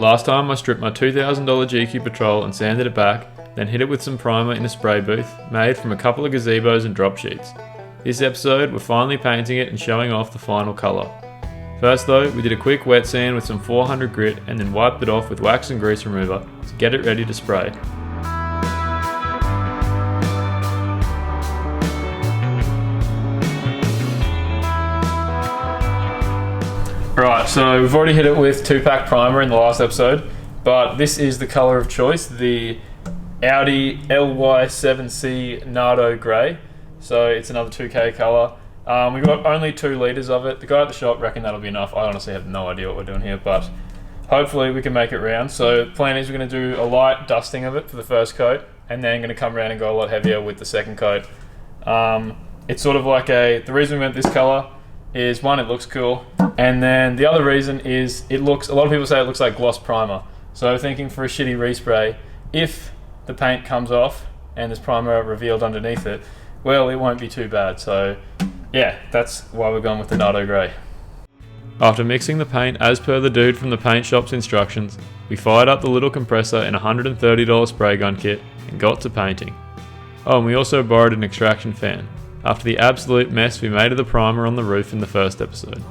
Last time I stripped my $2,000 GQ Patrol and sanded it back, then hit it with some primer in a spray booth made from a couple of gazebos and drop sheets. This episode we're finally painting it and showing off the final colour. First though, we did a quick wet sand with some 400 grit and then wiped it off with wax and grease remover to get it ready to spray. Right, so we've already hit it with 2-pack primer in the last episode, but this is the colour of choice, the Audi LY7C Nardo Grey. So it's another 2K colour. We've got only 2 litres of it. The guy at the shop reckoned that'll be enough. I honestly have no idea what we're doing here, but hopefully we can make it round. So the plan is we're going to do a light dusting of it for the first coat, and then going to come around and go a lot heavier with the second coat. It's sort of like the reason we went this colour is, one, it looks cool, and then the other reason is a lot of people say it looks like gloss primer. So thinking for a shitty respray, if the paint comes off and there's primer revealed underneath it, well, it won't be too bad. So yeah, that's why we're going with the Nardo Grey. After mixing the paint as per the dude from the paint shop's instructions, we fired up the little compressor in a $130 spray gun kit and got to painting. Oh, and we also borrowed an extraction fan, after the absolute mess we made of the primer on the roof in the first episode.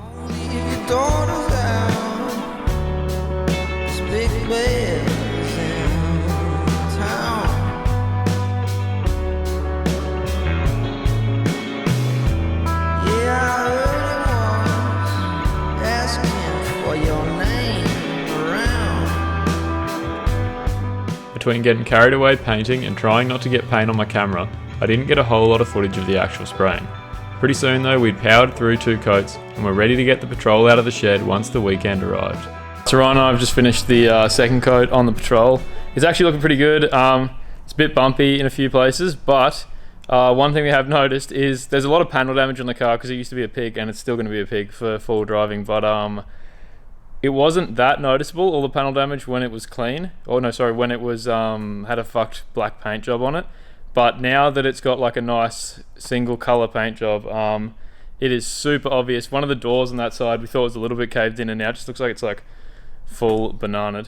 Between getting carried away painting and trying not to get paint on my camera, I didn't get a whole lot of footage of the actual spraying. Pretty soon though, we'd powered through 2 coats and were ready to get the Patrol out of the shed once the weekend arrived. So Ryan and I have just finished the second coat on the Patrol. It's actually looking pretty good. It's a bit bumpy in a few places, but one thing we have noticed is there's a lot of panel damage on the car because it used to be a pig and it's still going to be a pig for full driving, but it wasn't that noticeable, all the panel damage, when it was clean. Oh no, sorry, when it was had a fucked black paint job on it. But now that it's got like a nice single colour paint job, it is super obvious. One of the doors on that side we thought was a little bit caved in, and now it just looks like it's like full bananaed.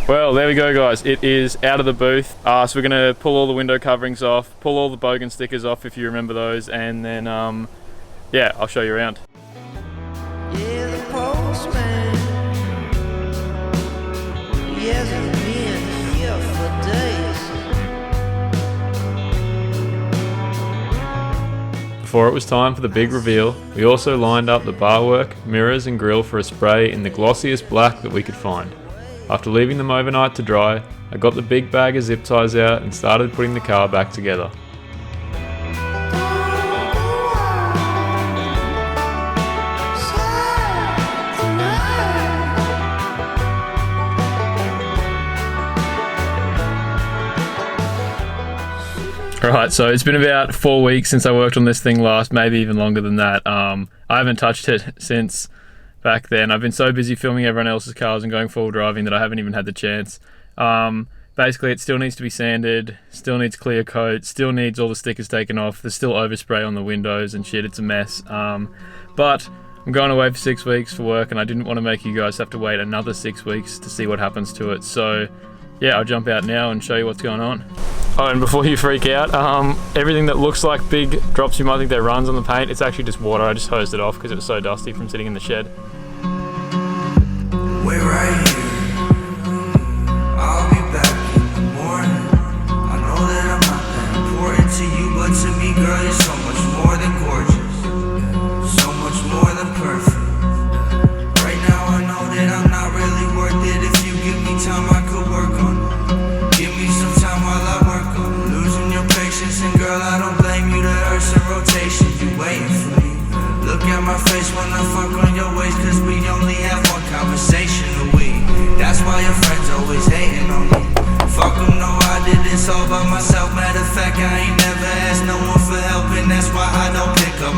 Well, there we go guys, it is out of the booth. So we're going to pull all the window coverings off, pull all the bogan stickers off if you remember those, and then yeah, I'll show you around. Yeah, the postman, he hasn't been here for days. Before it was time for the big reveal, we also lined up the barwork, mirrors and grille for a spray in the glossiest black that we could find. After leaving them overnight to dry, I got the big bag of zip ties out and started putting the car back together. Alright, so it's been about 4 weeks since I worked on this thing last, maybe even longer than that. I haven't touched it since back then. I've been so busy filming everyone else's cars and going full driving that I haven't even had the chance. Basically, it still needs to be sanded, still needs clear coat, still needs all the stickers taken off. There's still overspray on the windows and shit. It's a mess. But I'm going away for 6 weeks for work, and I didn't want to make you guys have to wait another 6 weeks to see what happens to it. So yeah, I'll jump out now and show you what's going on. Oh, and before you freak out, everything that looks like big drops you might think they're runs on the paint, it's actually just water. I just hosed it off because it was so dusty from sitting in the shed. Wait right here, I'll be back in the morning. I know that I'm not that important to you, but to me, girl, you're so much more than gorgeous, so much more than perfect. Right now I know that I'm not really worth it. If you give me time, I could work on it. Give me some time while I work on it. Losing your patience, and girl, I don't blame you. The earth's in rotation, you waiting for me. Look at my face when I fuck on your waist, cause we only have one conversation a week. That's why your friends always hating on me. Fuck them, no, I did this all by myself. Matter of fact, I ain't never asked no one for help, and that's why I don't pick up